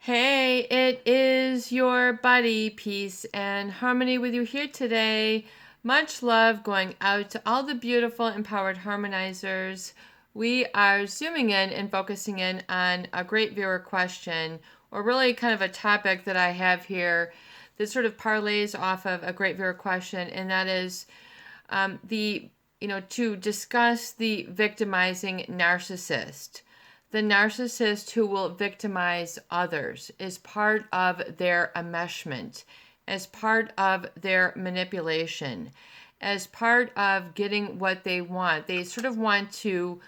Hey, it is your buddy, Peace and Harmony with you here today. Much love going out to all the beautiful, empowered harmonizers. We are zooming in and focusing in on a great viewer question, or really kind of a topic that I have here that sort of parlays off of a great viewer question, and that is to discuss the victimizing narcissist. The narcissist who will victimize others is part of their enmeshment, as part of their manipulation, as part of getting what they want. They sort of want to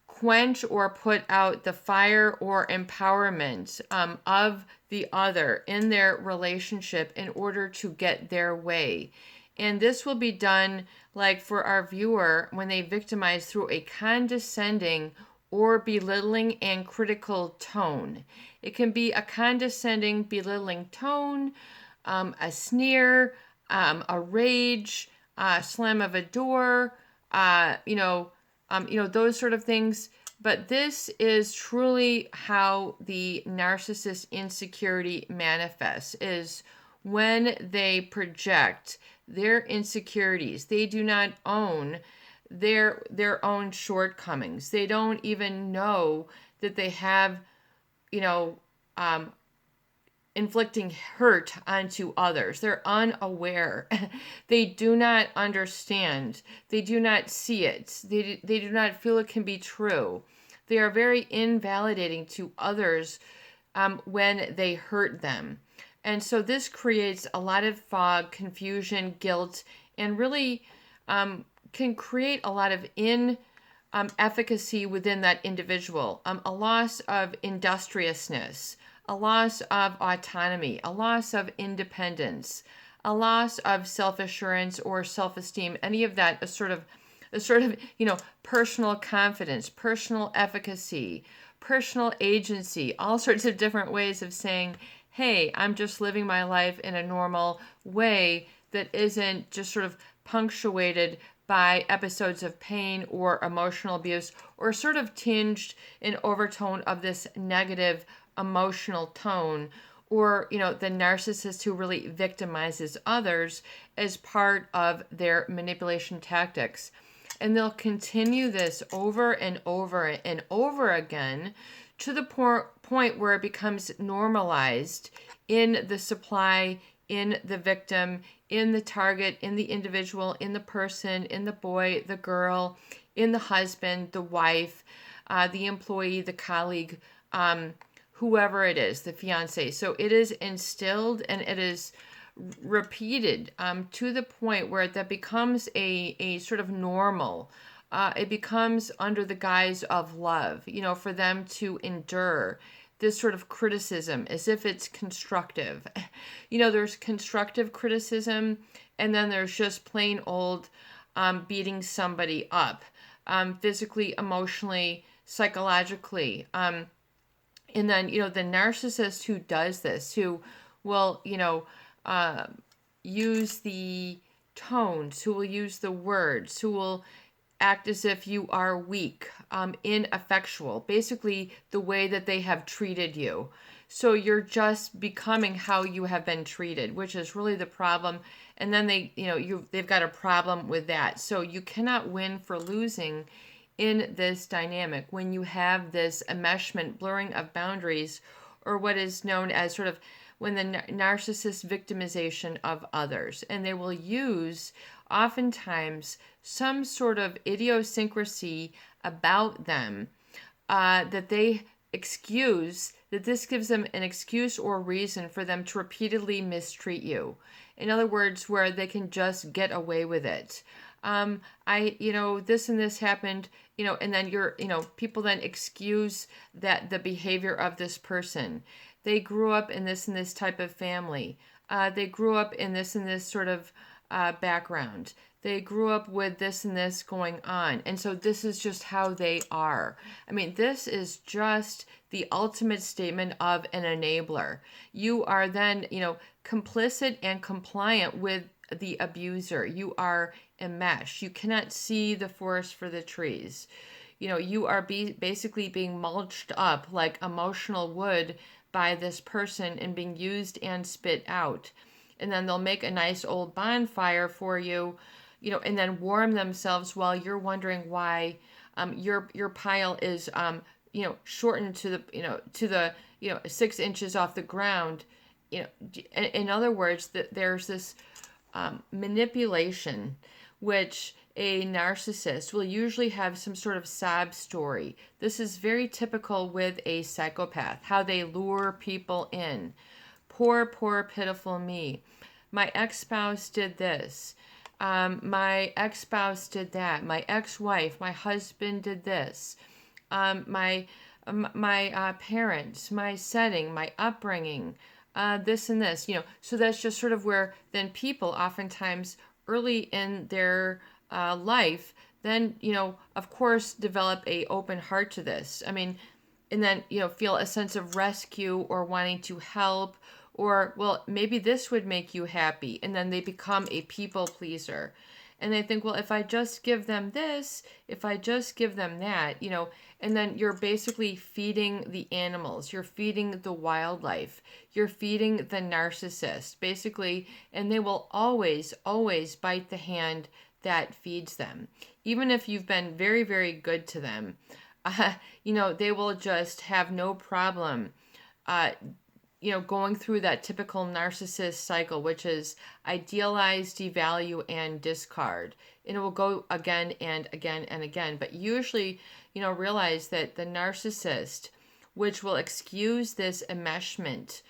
quench or put out the fire or empowerment of the other in their relationship in order to get their way. And this will be done, like for our viewer, when they victimize through a condescending or belittling and critical tone. It can be a condescending, belittling tone, a sneer, a rage, slam of a door, those sort of things. But this is truly how the narcissist insecurity manifests, is when they project their insecurities. They do not own their own shortcomings. They don't even know that they have, inflicting hurt onto others. They're unaware. They do not understand. They do not see it. They do not feel it can be true. They are very invalidating to others when they hurt them. And so this creates a lot of fog, confusion, guilt, and really can create a lot of inefficacy within that individual, a loss of industriousness, a loss of autonomy, a loss of independence, a loss of self-assurance or self-esteem, any of that, a sort of personal confidence, personal efficacy, personal agency, all sorts of different ways of saying, hey, I'm just living my life in a normal way that isn't just sort of punctuated by episodes of pain or emotional abuse, or sort of tinged in overtone of this negative emotional tone, or the narcissist who really victimizes others as part of their manipulation tactics. And they'll continue this over and over and over again to the point where it becomes normalized in the supply, in the victim, in the target, in the individual, in the person, in the boy, the girl, in the husband, the wife, the employee, the colleague, whoever it is, the fiance. So it is instilled and it is repeated to the point where that becomes a sort of normal. It becomes under the guise of love, for them to endure this sort of criticism as if it's constructive. There's constructive criticism, and then there's just plain old beating somebody up, physically, emotionally, psychologically. And then, the narcissist who does this, who will, use the tones, who will use the words, who will act as if you are weak, ineffectual, basically the way that they have treated you. So you're just becoming how you have been treated, which is really the problem. And then they've got a problem with that. So you cannot win for losing in this dynamic when you have this enmeshment, blurring of boundaries, or what is known as sort of when the narcissist victimization of others. And they will use oftentimes some sort of idiosyncrasy about them that they excuse, that this gives them an excuse or reason for them to repeatedly mistreat you. In other words, where they can just get away with it. This and this happened, and then people then excuse that the behavior of this person. They grew up in this and this type of family. They grew up in this and this sort of background. They grew up with this and this going on. And so this is just how they are. I mean, this is just the ultimate statement of an enabler. You are then, complicit and compliant with the abuser. You are enmeshed. You cannot see the forest for the trees. you are basically being mulched up like emotional wood by this person and being used and spit out. And then they'll make a nice old bonfire for you, and then warm themselves while you're wondering why your pile is shortened to the 6 inches off the ground. In other words, that there's this manipulation, which a narcissist will usually have some sort of sob story. This is very typical with a psychopath, how they lure people in. Poor, poor, pitiful me. My ex-spouse did this. My ex-spouse did that. My ex-wife, my husband did this. My parents, my setting, my upbringing, this and this. So that's just sort of where then people oftentimes early in their life then, of course, develop a open heart to this. I mean, and then, feel a sense of rescue or wanting to help, or, well, maybe this would make you happy. And then they become a people pleaser. And they think, well, if I just give them this, if I just give them that, and then you're basically feeding the animals, you're feeding the wildlife, you're feeding the narcissist, basically, and they will always, always bite the hand that feeds them. Even if you've been very, very good to them, they will just have no problem going through that typical narcissist cycle, which is idealize, devalue, and discard. And it will go again and again and again. But usually, realize that the narcissist, which will excuse this enmeshment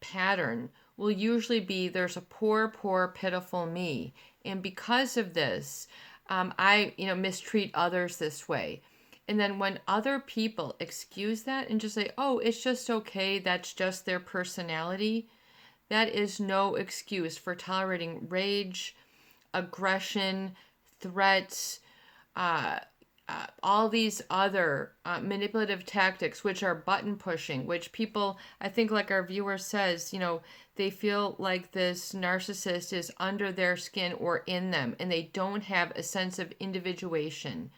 pattern, will usually be there's a poor, poor, pitiful me. And because of this, I mistreat others this way. And then when other people excuse that and just say, oh, it's just okay, that's just their personality, that is no excuse for tolerating rage, aggression, threats, all these other manipulative tactics, which are button pushing, which people, I think like our viewer says, they feel like this narcissist is under their skin or in them, and they don't have a sense of individuation.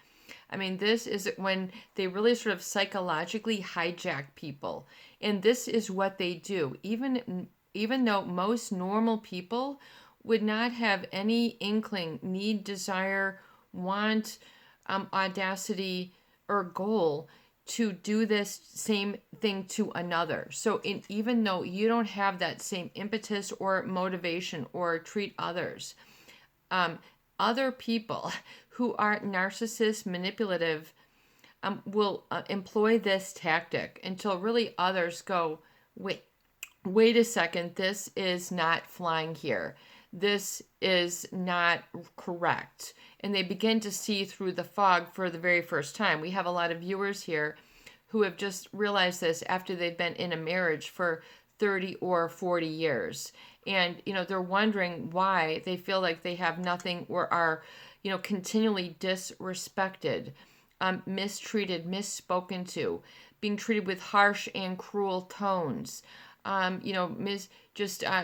I mean, this is when they really sort of psychologically hijack people. And this is what they do. Even though most normal people would not have any inkling, need, desire, want, audacity, or goal to do this same thing to another. So even though you don't have that same impetus or motivation or treat others, other people who are narcissist manipulative will employ this tactic until really others go, wait a second, this is not flying here. This is not correct. And they begin to see through the fog for the very first time. We have a lot of viewers here who have just realized this after they've been in a marriage for 30 or 40 years. And, they're wondering why they feel like they have nothing or are, continually disrespected, mistreated, misspoken to, being treated with harsh and cruel tones,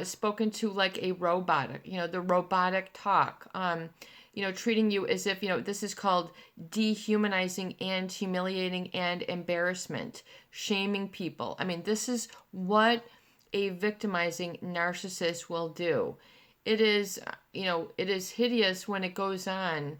spoken to like a robot, the robotic talk, treating you as if, this is called dehumanizing and humiliating and embarrassment, shaming people. I mean, this is what a victimizing narcissist will do. It is hideous when it goes on,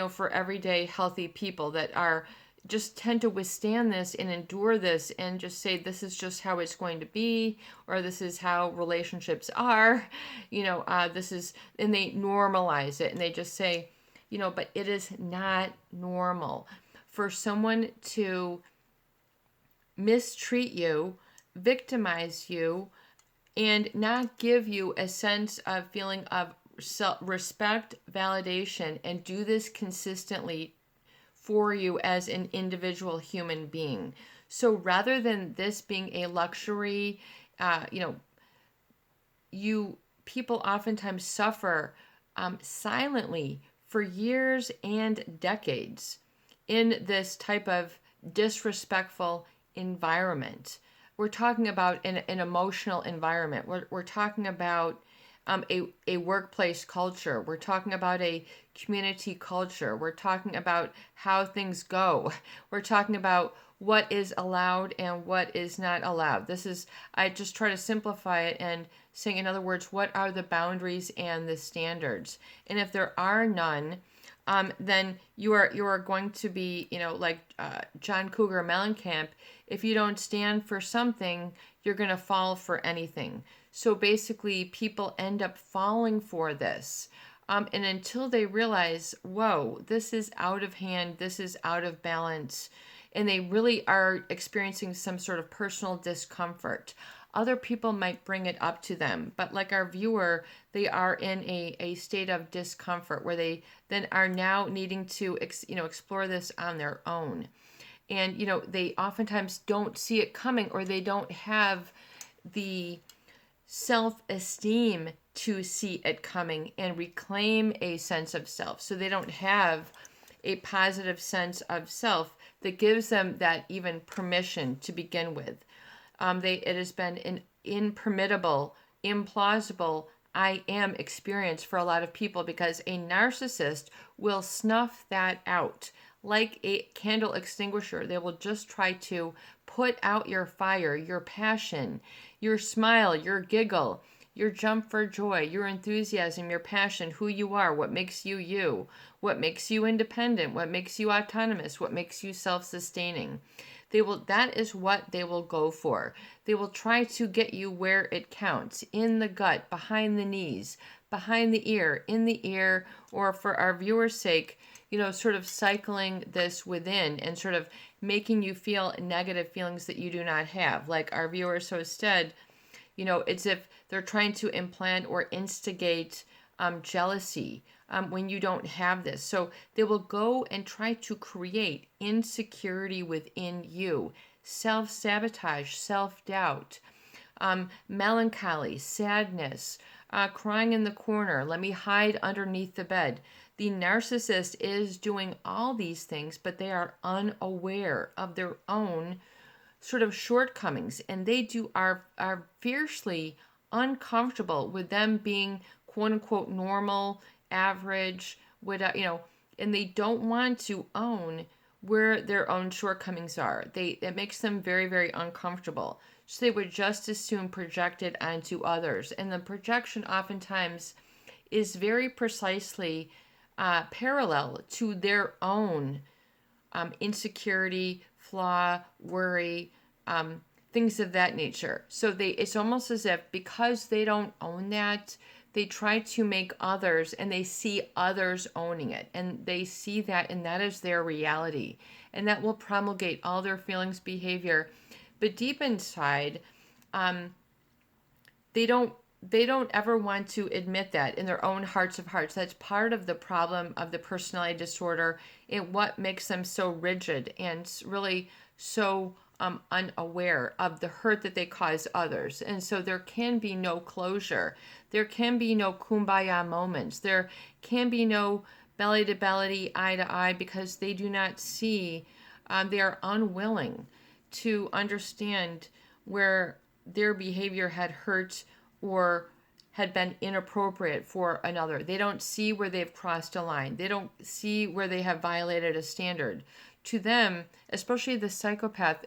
for everyday healthy people that are just tend to withstand this and endure this and just say, this is just how it's going to be, or this is how relationships are, this is, and they normalize it and they just say, but it is not normal for someone to mistreat you, victimize you, and not give you a sense of feeling of respect, validation, and do this consistently for you as an individual human being. So rather than this being a luxury, people oftentimes suffer silently for years and decades in this type of disrespectful environment. We're talking about an emotional environment. We're talking about a workplace culture. We're talking about a community culture. We're talking about how things go. We're talking about what is allowed and what is not allowed. I just try to simplify it and saying, in other words, what are the boundaries and the standards? And if there are none, then you are going to be, like John Cougar Mellencamp, if you don't stand for something, you're going to fall for anything. So basically, people end up falling for this. And until they realize, whoa, this is out of hand, this is out of balance, and they really are experiencing some sort of personal discomfort, other people might bring it up to them. But like our viewer, they are in a state of discomfort where they then are now needing to explore this on their own. And, they oftentimes don't see it coming, or they don't have the self-esteem to see it coming and reclaim a sense of self. So they don't have a positive sense of self that gives them that even permission to begin with. It has been an impermittable, implausible I am experience for a lot of people, because a narcissist will snuff that out like a candle extinguisher. They will just try to put out your fire, your passion, your smile, your giggle, your jump for joy, your enthusiasm, your passion, who you are, what makes you you, what makes you independent, what makes you autonomous, what makes you self-sustaining. That is what they will go for. They will try to get you where it counts, in the gut, behind the knees, behind the ear, in the ear, or for our viewers' sake, sort of cycling this within and sort of making you feel negative feelings that you do not have. Like our viewer so said, it's if they're trying to implant or instigate jealousy when you don't have this. So they will go and try to create insecurity within you, self-sabotage, self-doubt, melancholy, sadness, crying in the corner, let me hide underneath the bed. The narcissist is doing all these things, but they are unaware of their own sort of shortcomings, and they are fiercely uncomfortable with them being quote unquote normal, average, and they don't want to own where their own shortcomings are. It makes them very, very uncomfortable. So they would just as soon project it onto others. And the projection oftentimes is very precisely parallel to their own insecurity, flaw, worry, things of that nature. So it's almost as if, because they don't own that, they try to make others, and they see others owning it, and they see that, and that is their reality, and that will promulgate all their feelings, behavior. But deep inside, they don't ever want to admit that in their own hearts of hearts. That's part of the problem of the personality disorder, and what makes them so rigid and really so unaware of the hurt that they cause others. And so there can be no closure. There can be no kumbaya moments. There can be no belly to belly, eye to eye, because they do not see, they are unwilling to understand where their behavior had hurt or had been inappropriate for another. They don't see where they've crossed a line. They don't see where they have violated a standard. To them, especially the psychopath,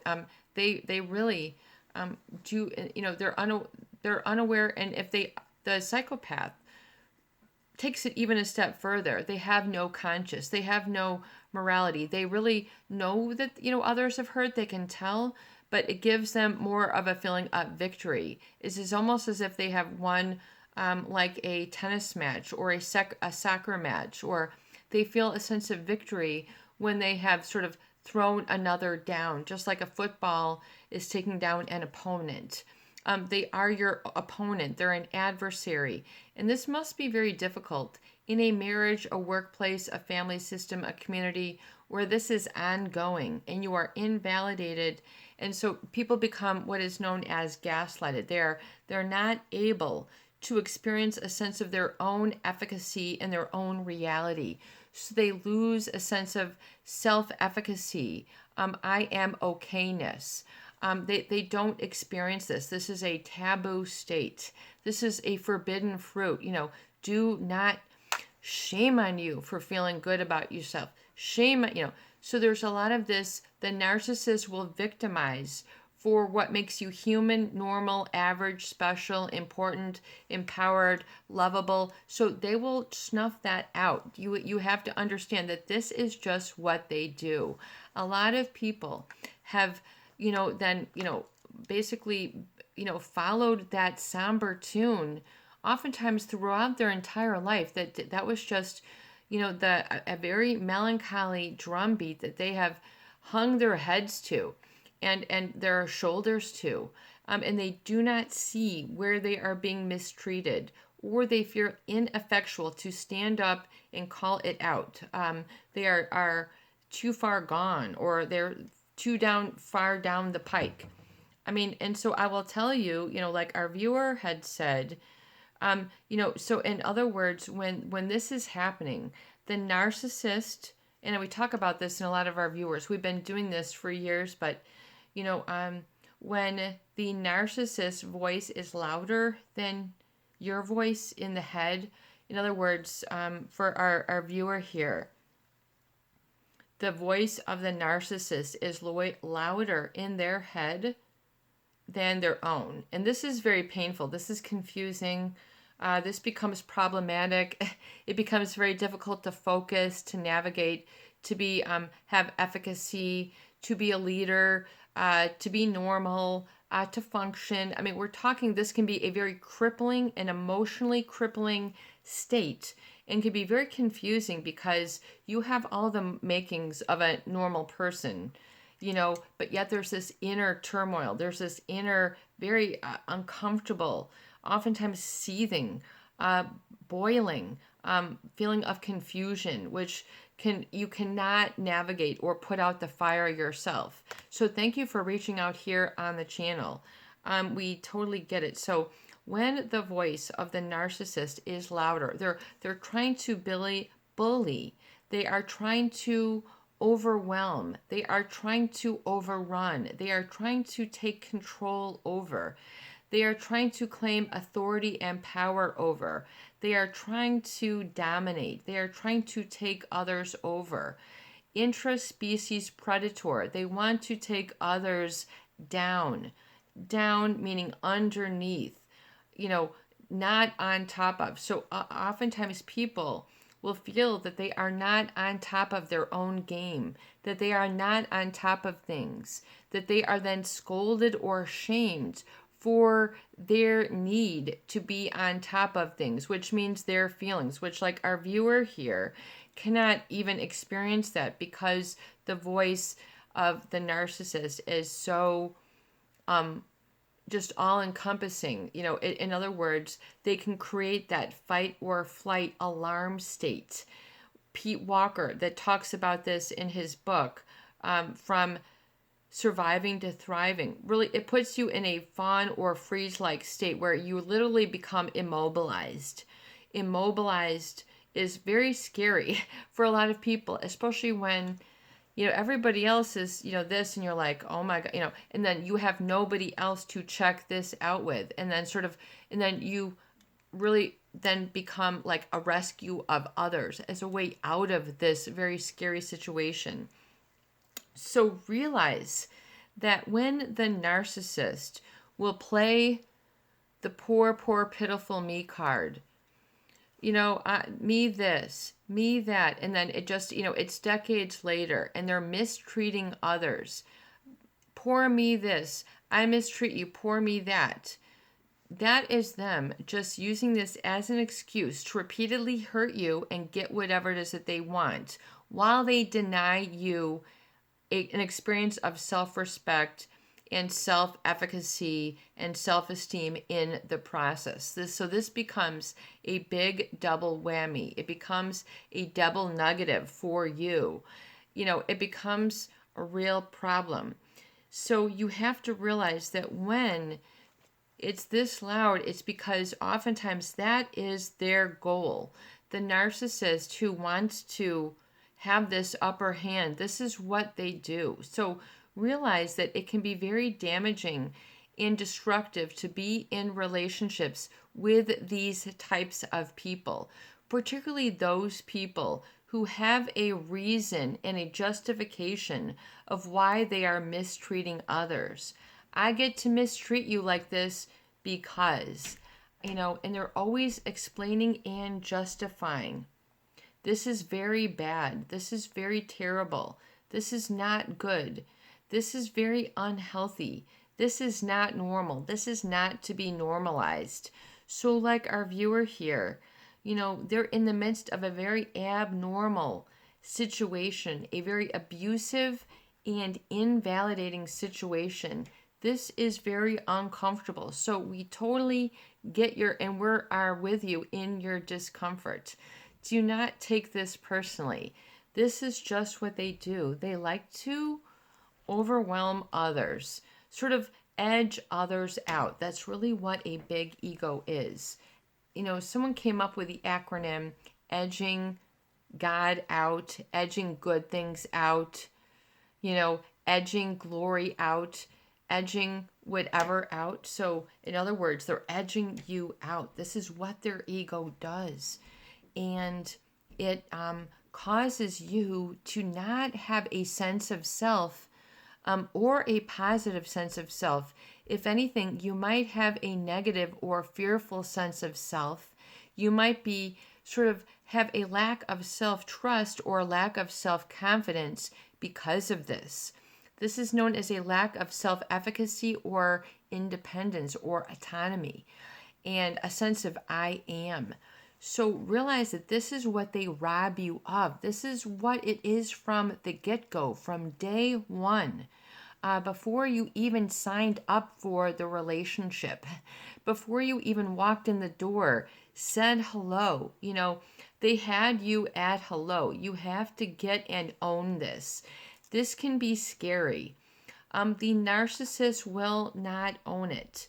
they really do. They're unaware, and if the psychopath takes it even a step further, they have no conscience. They have no morality. They really know that others have hurt. They can tell, but it gives them more of a feeling of victory. It's almost as if they have won, like a tennis match or a soccer match, or they feel a sense of victory when they have sort of thrown another down, just like a football is taking down an opponent. They are your opponent. They're an adversary. And this must be very difficult in a marriage, a workplace, a family system, a community where this is ongoing and you are invalidated. And so people become what is known as gaslighted. They're not able to experience a sense of their own efficacy and their own reality. So they lose a sense of self-efficacy, I am okayness. They don't experience this. This is a taboo state. This is a forbidden fruit. Do not, shame on you for feeling good about yourself. Shame, So there's a lot of this. The narcissist will victimize for what makes you human, normal, average, special, important, empowered, lovable. So they will snuff that out. You have to understand that this is just what they do. A lot of people have, basically, followed that somber tune oftentimes throughout their entire life. That was just, a very melancholy drumbeat that they have hung their heads to and their shoulders to. And they do not see where they are being mistreated, or they feel ineffectual to stand up and call it out. They are too far gone, or they're too far down the pike. And so I will tell you, like our viewer had said, so in other words, when this is happening, the narcissist, and we talk about this in a lot of our viewers, we've been doing this for years, but when the narcissist voice is louder than your voice in the head, in other words, for our viewer here, the voice of the narcissist is louder in their head than their own. And this is very painful. This is confusing. This becomes problematic. It becomes very difficult to focus, to navigate, to be have efficacy, to be a leader, to be normal, to function. We're talking, this can be a very crippling and emotionally crippling state, and can be very confusing because you have all the makings of a normal person, but yet there's this inner turmoil. There's this inner, very uncomfortable, oftentimes seething, boiling feeling of confusion, which you cannot navigate or put out the fire yourself. So thank you for reaching out here on the channel. We totally get it. So when the voice of the narcissist is louder, they're trying to bully. They are trying to overwhelm. They are trying to overrun. They are trying to take control over. They are trying to claim authority and power over. They are trying to dominate. They are trying to take others over. Intraspecies predator. They want to take others down. Down meaning underneath, not on top of. So oftentimes people will feel that they are not on top of their own game, that they are not on top of things, that they are then scolded or shamed for their need to be on top of things, which means their feelings, which, like our viewer here, cannot even experience that because the voice of the narcissist is so just all-encompassing. In other words, they can create that fight or flight alarm state. Pete Walker, that talks about this in his book, From Surviving to Thriving, really, it puts you in a fawn or freeze-like state where you literally become immobilized. Immobilized is very scary for a lot of people, especially when everybody else is, this, and you're like, oh my God, and then you have nobody else to check this out with. And then you really then become like a rescue of others as a way out of this very scary situation. So realize that when the narcissist will play the poor, poor, pitiful me card, me this, me that, and then it just, it's decades later, and they're mistreating others. Poor me this, I mistreat you, poor me that. That is them just using this as an excuse to repeatedly hurt you and get whatever it is that they want, while they deny you an experience of self-respect and self-efficacy and self-esteem in the process. So this becomes a big double whammy. It becomes a double negative for you. It becomes a real problem. So you have to realize that when it's this loud, it's because oftentimes that is their goal. The narcissist who wants to have this upper hand, this is what they do. So realize that it can be very damaging and destructive to be in relationships with these types of people, particularly those people who have a reason and a justification of why they are mistreating others. I get to mistreat you like this because, and they're always explaining and justifying. This is very bad. This is very terrible. This is not good. This is very unhealthy. This is not normal. This is not to be normalized. So, like our viewer here, they're in the midst of a very abnormal situation, a very abusive and invalidating situation. This is very uncomfortable. So we totally get and we are with you in your discomfort. Do not take this personally. This is just what they do. They like to overwhelm others, sort of edge others out. That's really what a big ego is. Someone came up with the acronym edging God out, edging good things out, edging glory out, edging whatever out. So, in other words, they're edging you out. This is what their ego does. And it causes you to not have a sense of self or a positive sense of self. If anything, you might have a negative or fearful sense of self. You might be have a lack of self-trust or a lack of self-confidence because of this. This is known as a lack of self-efficacy or independence or autonomy and a sense of I am. So realize that this is what they rob you of. This is what it is from the get-go, from day one. Before you even signed up for the relationship, before you even walked in the door, said hello. They had you at hello. You have to get and own this. This can be scary. The narcissist will not own it.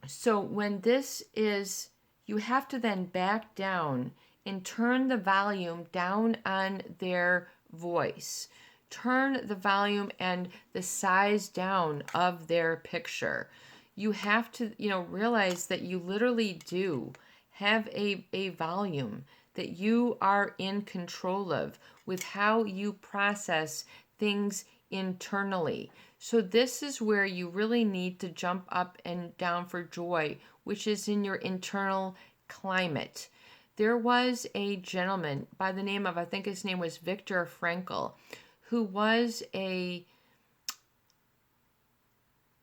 So when this is, you have to then back down and turn the volume down on their voice. Turn the volume and the size down of their picture. You have to, realize that you literally do have a volume that you are in control of with how you process things internally. So this is where you really need to jump up and down for joy, which is in your internal climate. There was a gentleman by the name of, I think his name was Viktor Frankl, who was a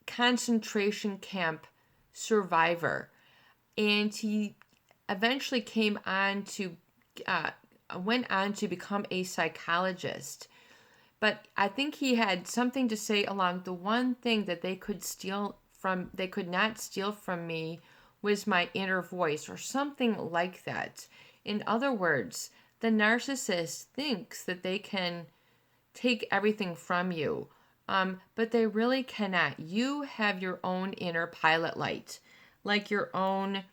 concentration camp survivor. And he eventually went on to become a psychologist. But I think he had something to say along the one thing that they could not steal from me was my inner voice, or something like that. In other words, the narcissist thinks that they can take everything from you, but they really cannot. You have your own inner pilot light, like your own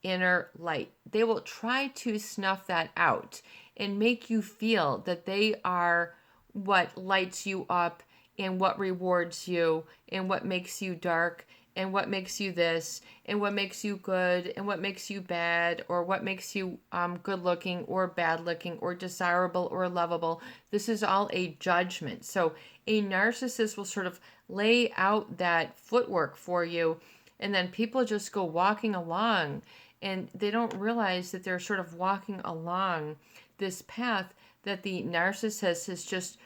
inner light. They will try to snuff that out and make you feel that they are what lights you up and what rewards you and what makes you dark and what makes you this and what makes you good and what makes you bad, or what makes you good looking or bad looking or desirable or lovable. This is all a judgment. So a narcissist will sort of lay out that footwork for you, and then people just go walking along, and they don't realize that they're sort of walking along this path that the narcissist is just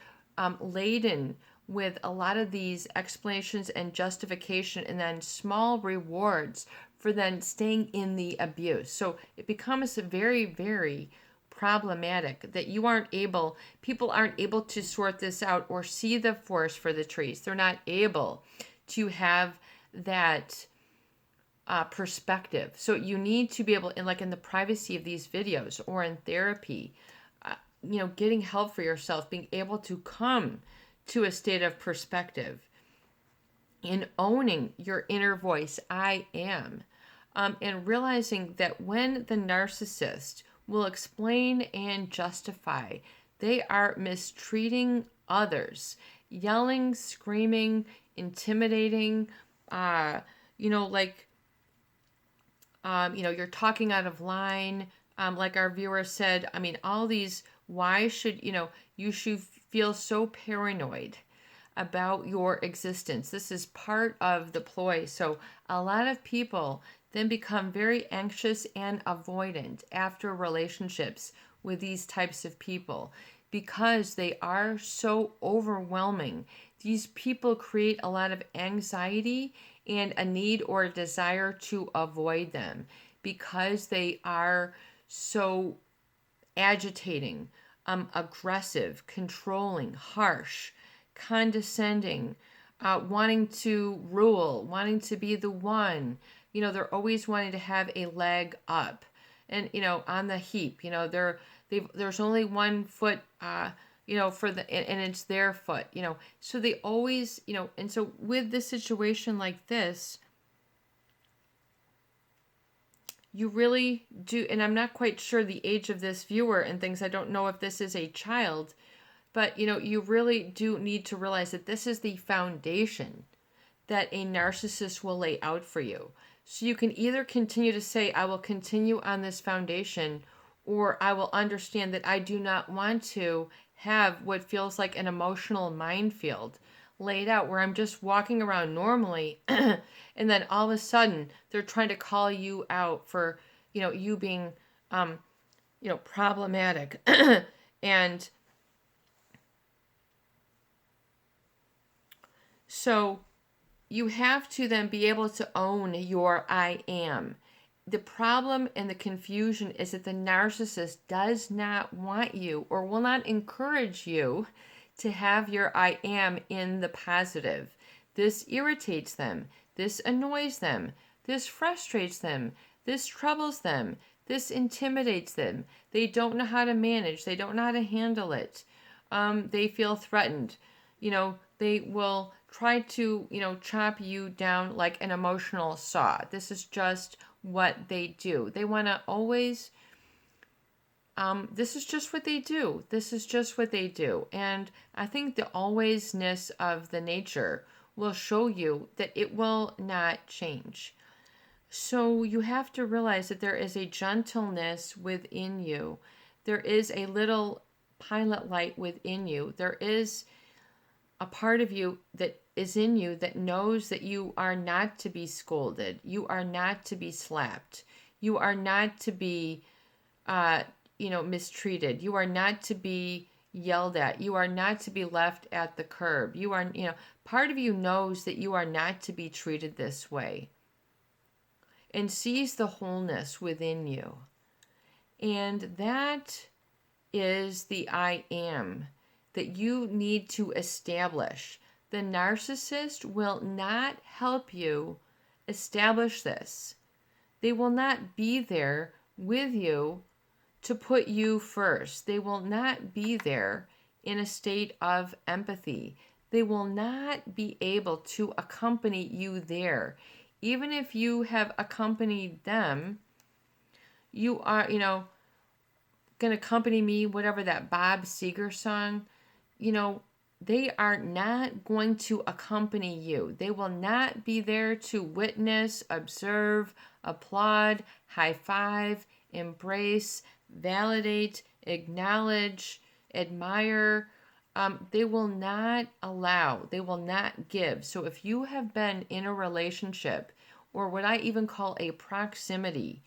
laden with a lot of these explanations and justification, and then small rewards for then staying in the abuse. So it becomes very, very problematic that people aren't able to sort this out or see the forest for the trees. They're not able to have that perspective. So you need to be able, in the privacy of these videos or in therapy, getting help for yourself, being able to come to a state of perspective in owning your inner voice, I am, and realizing that when the narcissist will explain and justify, they are mistreating others yelling, screaming, intimidating, you're talking out of line, like our viewer said. I mean, all these, why should, you should feel so paranoid about your existence. This is part of the ploy. So a lot of people then become very anxious and avoidant after relationships with these types of people because they are so overwhelming. These people create a lot of anxiety and a need or a desire to avoid them because they are so agitating, aggressive, controlling, harsh, condescending, wanting to rule, wanting to be the one. They're always wanting to have a leg up and, on the heap. There's only one foot, for and it's their foot, So they always, and so with this situation like this, you really do, and I'm not quite sure the age of this viewer and things. I don't know if this is a child, but you really do need to realize that this is the foundation that a narcissist will lay out for you. So you can either continue to say, I will continue on this foundation, or I will understand that I do not want to have what feels like an emotional minefield laid out where I'm just walking around normally and then all of a sudden they're trying to call you out for, you being, problematic. And so you have to then be able to own your I am. The problem and the confusion is that the narcissist does not want you or will not encourage you to have your I am in the positive. This irritates them. This annoys them. This frustrates them. This troubles them. This intimidates them. They don't know how to manage. They don't know how to handle it. They feel threatened. They will try to, chop you down like an emotional saw. This is just what they do. They want to always, this is just what they do. This is just what they do. And I think the alwaysness of the nature will show you that it will not change. So you have to realize that there is a gentleness within you. There is a little pilot light within you. There is a part of you that is in you that knows that you are not to be scolded. You are not to be slapped. You are not to be, mistreated. You are not to be yelled at. You are not to be left at the curb. You are, part of you knows that you are not to be treated this way and sees the wholeness within you. And that is the I am that you need to establish. The narcissist will not help you establish this. They will not be there with you to put you first. They will not be there in a state of empathy. They will not be able to accompany you there. Even if you have accompanied them, you are, going to accompany me, whatever that Bob Seger song, they are not going to accompany you. They will not be there to witness, observe, applaud, high five, embrace, validate, acknowledge, admire. They will not allow, they will not give. So if you have been in a relationship, or what I even call a proximity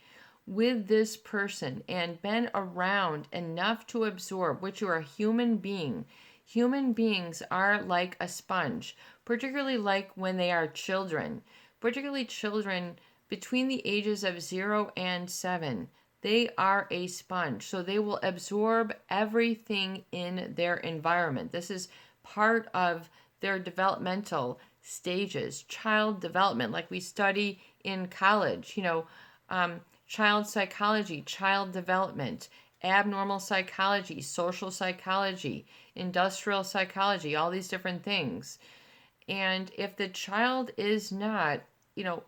with this person and been around enough to absorb, which you are a human being. Human beings are like a sponge, particularly like when they are children, particularly children between the ages of 0 and 7. They are a sponge, so they will absorb everything in their environment. This is part of their developmental stages, child development, like we study in college, child psychology, child development, abnormal psychology, social psychology, industrial psychology, all these different things. And if the child is not,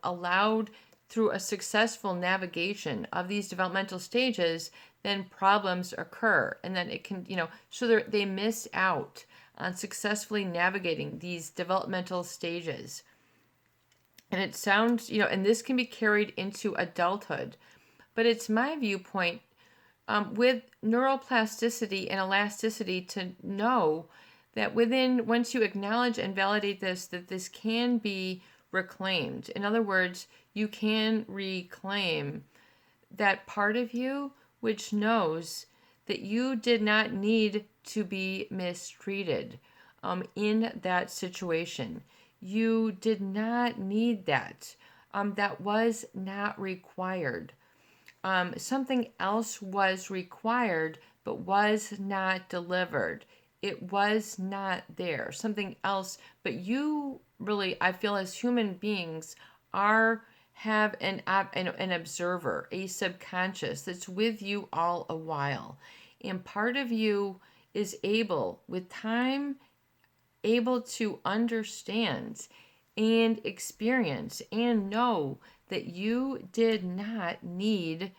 allowed through a successful navigation of these developmental stages, then problems occur. And then it can, so they miss out on successfully navigating these developmental stages. And it sounds, and this can be carried into adulthood, but it's my viewpoint with neuroplasticity and elasticity to know that once you acknowledge and validate this, that this can be reclaimed. In other words, you can reclaim that part of you which knows that you did not need to be mistreated in that situation. You did not need that. That was not required. Something else was required but was not delivered. It was not there. Something else, but you really, I feel as human beings have an observer, a subconscious that's with you all a while. And part of you is with time, able to understand and experience and know that you did not need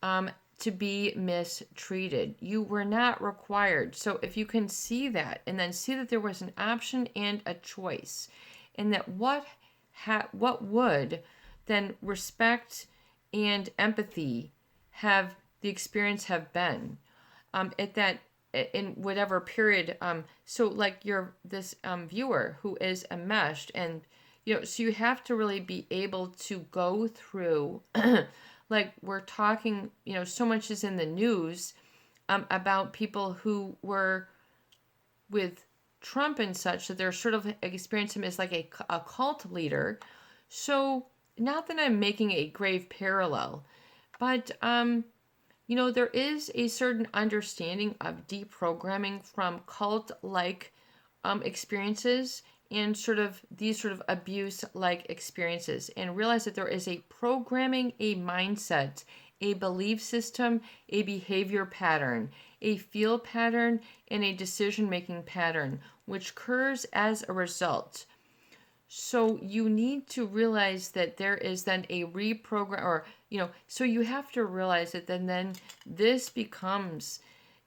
to be mistreated. You were not required. So if you can see that and then see that there was an option and a choice, and that what would then respect and empathy have the experience have been at that in whatever period. So like this viewer who is enmeshed, and so you have to really be able to go through like we're talking, so much is in the news about people who were with Trump and such, that they're sort of experiencing him as like a cult leader. So not that I'm making a grave parallel, but there is a certain understanding of deprogramming from cult-like experiences and these sort of abuse-like experiences, and realize that there is a programming, a mindset, a belief system, a behavior pattern, a feel pattern, and a decision-making pattern, which occurs as a result. So you need to realize that there is then a reprogram, or, so you have to realize that then this becomes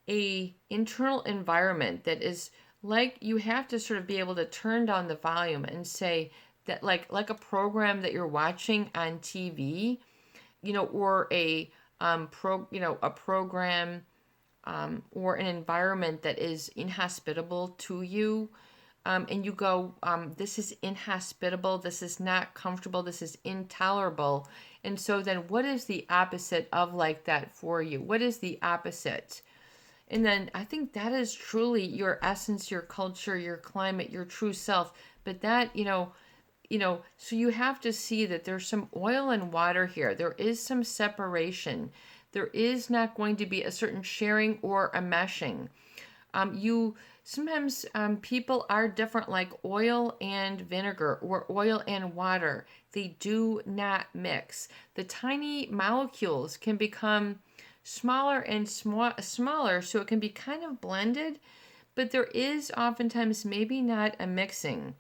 a internal environment that is like, you have to sort of be able to turn down the volume and say that like a program that you're watching on TV, or a program or an environment that is inhospitable to you. And you go, this is inhospitable, this is not comfortable, this is intolerable. And so then what is the opposite of like that for you? What is the opposite? And then I think that is truly your essence, your culture, your climate, your true self. But that, so you have to see that there's some oil and water here. There is some separation. There is not going to be a certain sharing or a meshing. Sometimes people are different, like oil and vinegar or oil and water. They do not mix. The tiny molecules can become smaller and smaller, so it can be kind of blended, but there is oftentimes maybe not a mixing.